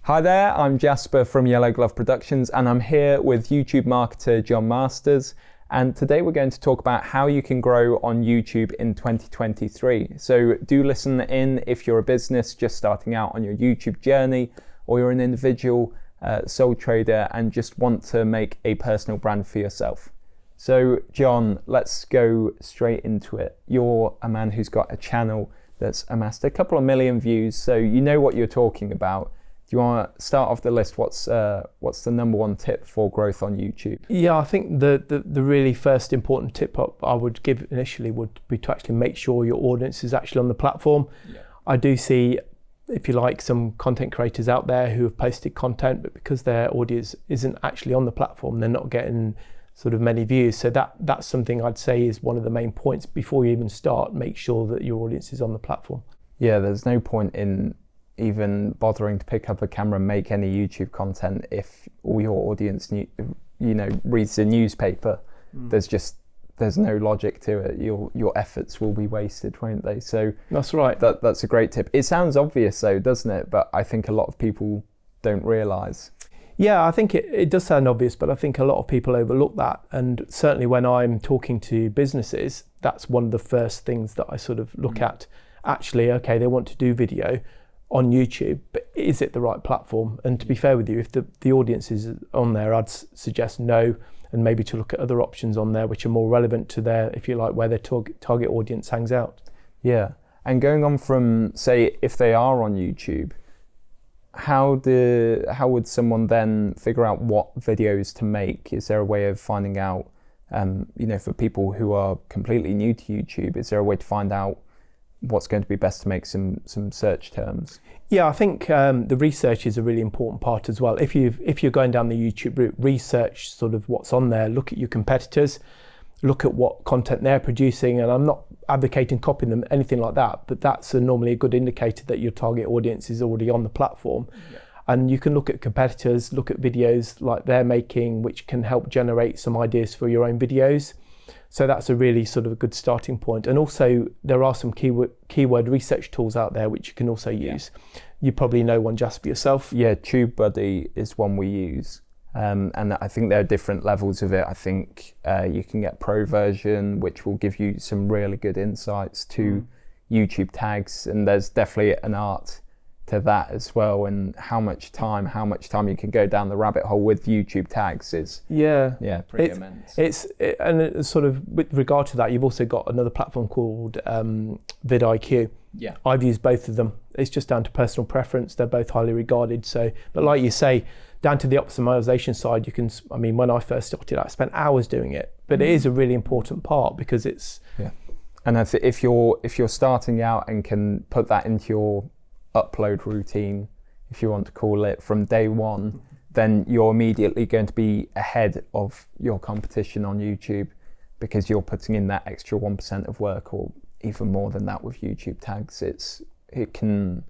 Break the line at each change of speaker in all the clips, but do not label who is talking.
Hi there, I'm Jasper from Yellow Glove Productions, and I'm here with YouTube marketer John Masters. And today we're going to talk about how you can grow on YouTube in 2023. So do listen in if you're a business just starting out on your YouTube journey, or you're an individual sole trader and just want to make a personal brand for yourself. So John, let's go straight into it. You're a man who's got a channel that's amassed a couple of million views, so you know what you're talking about. Do you want to start off the list? What's the number one tip for growth on YouTube?
Yeah, I think the really first important tip I would give initially would be to actually make sure your audience is actually on the platform. Yeah. I do see, if you like, some content creators out there who have posted content, but because their audience isn't actually on the platform, they're not getting sort of many views. So that's something I'd say is one of the main points before you even start. Make sure that your audience is on the platform. Yeah,
there's no point in even bothering to pick up a camera and make any YouTube content if all your audience reads the newspaper. There's no logic to it. Your efforts will be wasted, won't they? So
that's right.
That's a great tip. It sounds obvious though, doesn't it? But I think a lot of people don't realise.
Yeah, I think it does sound obvious, but I think a lot of people overlook that. And certainly when I'm talking to businesses, that's one of the first things that I sort of look at. Actually, okay, they want to do video on YouTube, but is it the right platform? And to be fair with you, if the audience is on there, I'd suggest no, and maybe to look at other options on there which are more relevant to their, if you like, where their target audience hangs out.
Yeah, and going on from, say, if they are on YouTube, how would someone then figure out what videos to make? Is there a way of finding out, for people who are completely new to YouTube, is there a way to find out what's going to be best to make some search terms?
Yeah, I think the research is a really important part as well. If you're going down the YouTube route, research sort of what's on there, look at your competitors, look at what content they're producing, and I'm not advocating copying them, anything like that, but that's normally a good indicator that your target audience is already on the platform. Yeah. And you can look at competitors, look at videos like they're making, which can help generate some ideas for your own videos. So that's a really sort of a good starting point. And also there are some keyword research tools out there which you can also use. Yeah. You probably know one, Jasper, yourself.
Yeah, TubeBuddy is one we use. And I think there are different levels of it. I think you can get pro version, which will give you some really good insights to YouTube tags. And there's definitely an art to that as well, and how much time you can go down the rabbit hole with YouTube tags is pretty immense.
And sort of with regard to that, you've also got another platform called vidIQ.
Yeah,
I've used both of them. It's just down to personal preference. They're both highly regarded. So, but like you say, down to the optimization side, when I first started, I spent hours doing it, but it is a really important part because it's
And if you're starting out and can put that into your upload routine, if you want to call it, from day one, then you're immediately going to be ahead of your competition on YouTube because you're putting in that extra 1% of work, or even more than that with YouTube tags. It can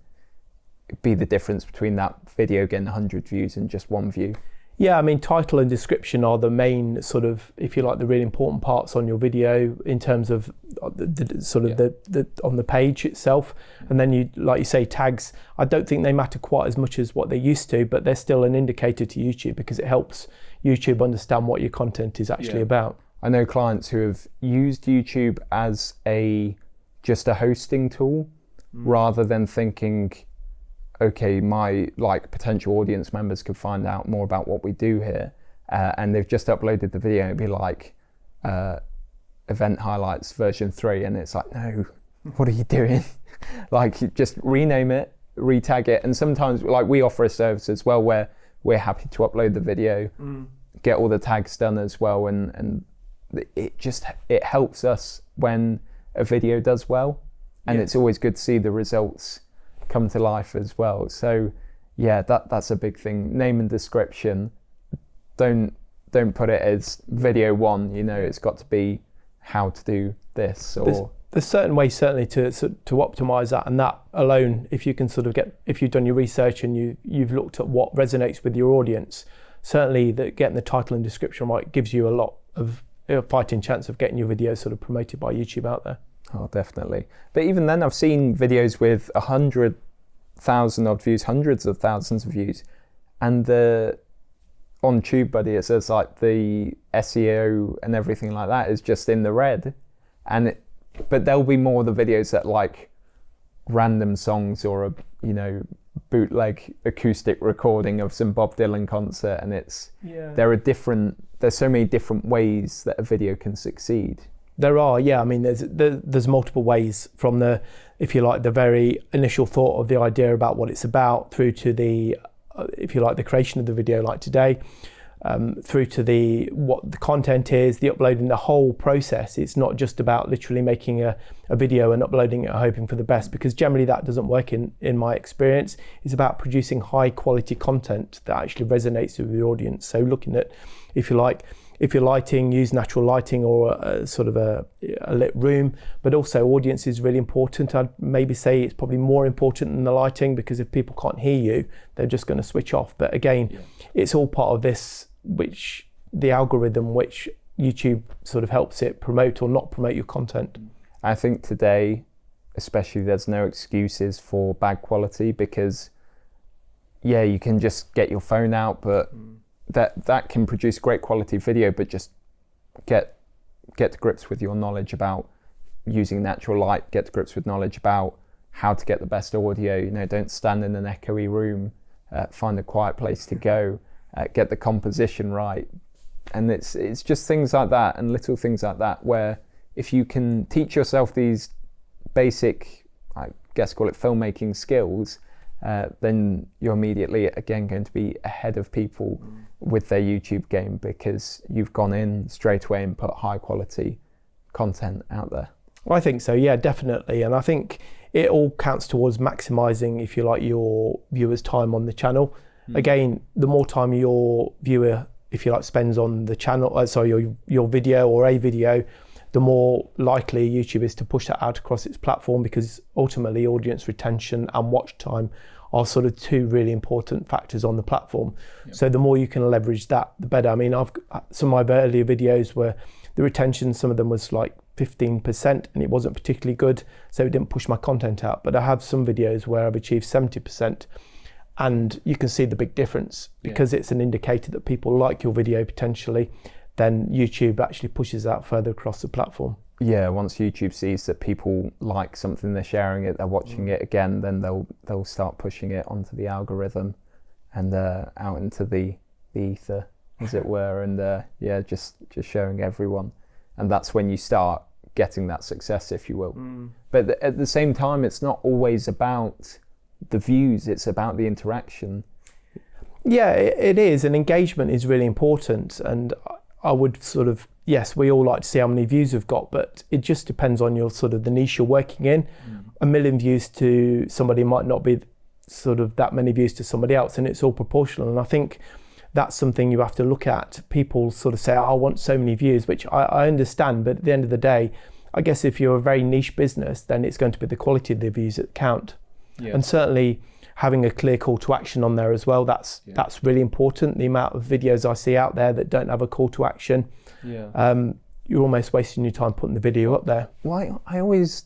be the difference between that video getting 100 views and just one view.
Yeah, title and description are the main sort of, if you like, the really important parts on your video in terms of the on the page itself. And then you, like you say, tags, I don't think they matter quite as much as what they used to, but they're still an indicator to YouTube because it helps YouTube understand what your content is actually about.
I know clients who have used YouTube as just a hosting tool rather than thinking, okay, my potential audience members could find out more about what we do here, and they've just uploaded the video. It'd be like event highlights version 3, and it's like, no, what are you doing? Just rename it, retag it. And sometimes we offer a service as well where we're happy to upload the video, get all the tags done as well, and it helps us when a video does well, and it's always good to see the results come to life as well. So yeah, that's a big thing. Name and description. Don't put it as video 1, it's got to be how to do this, or
there's certain ways certainly to optimize that, and that alone, if you can sort of if you've done your research and you've looked at what resonates with your audience, certainly getting the title and description right gives you a lot of a fighting chance of getting your video sort of promoted by YouTube out there.
Oh, definitely. But even then, I've seen videos with 100 1,000 odd views, hundreds of thousands of views, and on TubeBuddy it says like the SEO and everything like that is just in the red, but there'll be more of the videos that like random songs or a bootleg acoustic recording of some Bob Dylan concert, and there's so many different ways that a video can succeed.
There are, yeah. I mean, there's multiple ways from the, if you like, the very initial thought of the idea about what it's about through to the, if you like, the creation of the video like today, through to what the content is, the uploading, the whole process. It's not just about literally making a video and uploading it, hoping for the best, because generally that doesn't work in my experience. It's about producing high quality content that actually resonates with the audience. So looking at, if you're lighting, use natural lighting or a sort of a lit room, but also audience is really important. I'd maybe say it's probably more important than the lighting, because if people can't hear you, they're just going to switch off. But again, it's all part of this, which the algorithm, which YouTube sort of helps it promote or not promote your content.
I think today, especially, there's no excuses for bad quality, because you can just get your phone out, but that can produce great quality video, but just get to grips with your knowledge about using natural light, get to grips with knowledge about how to get the best audio. Don't stand in an echoey room, find a quiet place to go, get the composition right. And it's just things like that, and little things like that, where if you can teach yourself these basic, I guess call it filmmaking skills, then you're immediately again going to be ahead of people with their YouTube game, because you've gone in straight away and put high quality content out there.
Well, I think so, yeah, definitely. And I think it all counts towards maximizing, if you like, your viewers' time on the channel. Again, the more time your viewer, if you like, spends on the channel, your video or a video, the more likely YouTube is to push that out across its platform, because ultimately audience retention and watch time are sort of two really important factors on the platform. So the more you can leverage that, the better. I mean, some of my earlier videos were the retention, some of them was like 15%, and it wasn't particularly good, so it didn't push my content out. But I have some videos where I've achieved 70%, and you can see the big difference, because it's an indicator that people like your video potentially. Then YouTube actually pushes that further across the platform.
Yeah, once YouTube sees that people like something, they're sharing it, they're watching it again, then they'll start pushing it onto the algorithm and out into the ether, as it were, and just showing everyone. And that's when you start getting that success, if you will. But at the same time, it's not always about the views, it's about the interaction.
Yeah, it is, and engagement is really important. And I would sort of, yes, we all like to see how many views we've got, but it just depends on your sort of the niche you're working in. 1 million views to somebody might not be sort of that many views to somebody else, and it's all proportional. And I think that's something you have to look at. People sort of say, I want so many views, which I understand, but at the end of the day, I guess if you're a very niche business, then it's going to be the quality of the views that count. And certainly having a clear call to action on there as well, that's really important. The amount of videos I see out there that don't have a call to action, you're almost wasting your time putting the video up there.
Well, I always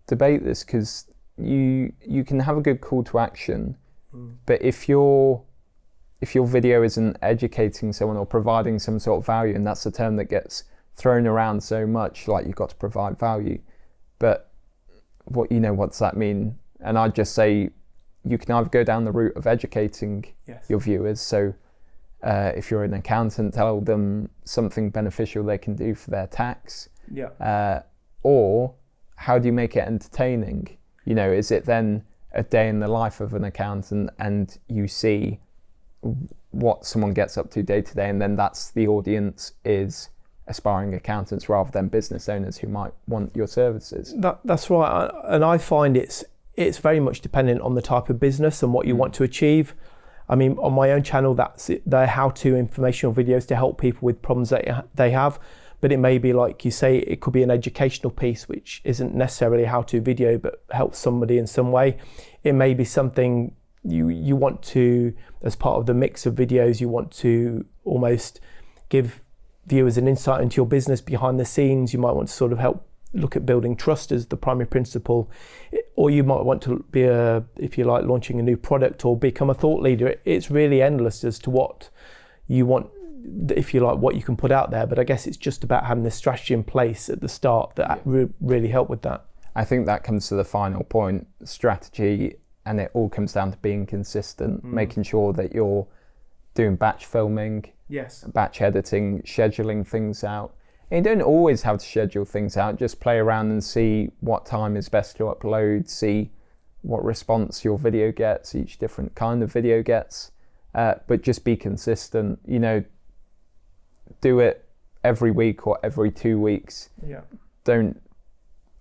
debate this, because you can have a good call to action, but if your video isn't educating someone or providing some sort of value, and that's the term that gets thrown around so much, like you've got to provide value, but what does that mean? And I'd just say you can either go down the route of educating your viewers. So if you're an accountant, tell them something beneficial they can do for their tax. Or how do you make it entertaining? Is it then a day in the life of an accountant, and you see what someone gets up to day to day, and then that's the audience is aspiring accountants rather than business owners who might want your services?
That's right. And I find it's very much dependent on the type of business and what you want to achieve. I mean, on my own channel, that's they're how-to informational videos to help people with problems that they have. But it may be, like you say, it could be an educational piece, which isn't necessarily a how-to video, but helps somebody in some way. It may be something you want to, as part of the mix of videos, you want to almost give viewers an insight into your business behind the scenes. You might want to sort of help look at building trust as the primary principle, or you might want to be if you like, launching a new product or become a thought leader. It's really endless as to what you want, if you like, what you can put out there. But I guess it's just about having the strategy in place at the start that really help with that.
I think that comes to the final point, strategy, and it all comes down to being consistent, making sure that you're doing batch filming, batch editing, scheduling things out. And you don't always have to schedule things out, just play around and see what time is best to upload, see what response your video gets, each different kind of video gets, but just be consistent, you know, do it every week or every 2 weeks. Don't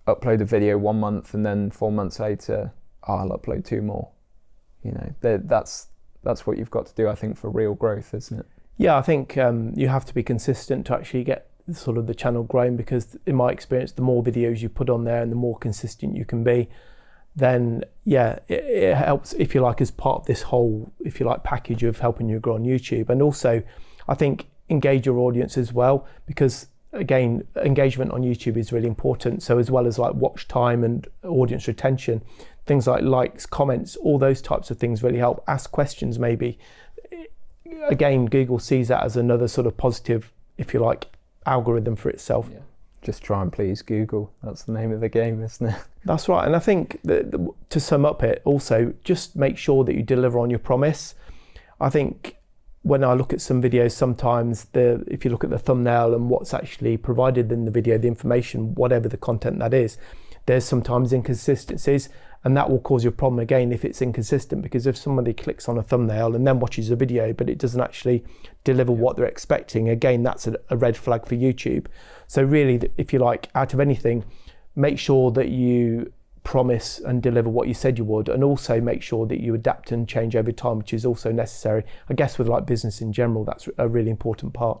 upload a video 1 month and then 4 months later, I'll upload 2 more. You know, that's what you've got to do, I think, for real growth, isn't it? Yeah,
I think you have to be consistent to actually get sort of the channel growing, because in my experience, the more videos you put on there and the more consistent you can be, then it helps, if you like, as part of this whole, if you like, package of helping you grow on YouTube. And also, I think, engage your audience as well, because again, engagement on YouTube is really important. So as well as like watch time and audience retention, things like likes, comments, all those types of things really help. Ask questions maybe. Again, Google sees that as another sort of positive, if you like, algorithm for itself.
Just try and please Google. That's the name of the game, isn't it?
That's right. And I think that to sum up it, also just make sure that you deliver on your promise. I think when I look at some videos, sometimes if you look at the thumbnail and what's actually provided in the video, the information, whatever the content that is, there's sometimes inconsistencies, and that will cause you a problem again if it's inconsistent, because if somebody clicks on a thumbnail and then watches a video but it doesn't actually deliver what they're expecting, again, that's a red flag for YouTube. So really, if you like, out of anything, make sure that you promise and deliver what you said you would, and also make sure that you adapt and change over time, which is also necessary. I guess with like business in general, that's a really important part.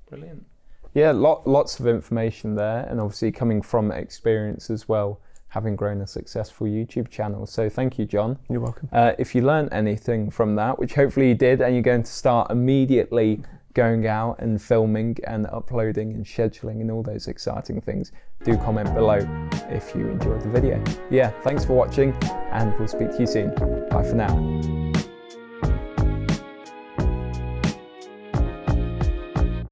Brilliant. Yeah, lots of information there, and obviously coming from experience as well, having grown a successful YouTube channel. So thank you, John.
You're welcome.
If you learned anything from that, which hopefully you did, and you're going to start immediately going out and filming and uploading and scheduling and all those exciting things, do comment below if you enjoyed the video. Yeah, thanks for watching, and we'll speak to you soon. Bye for now.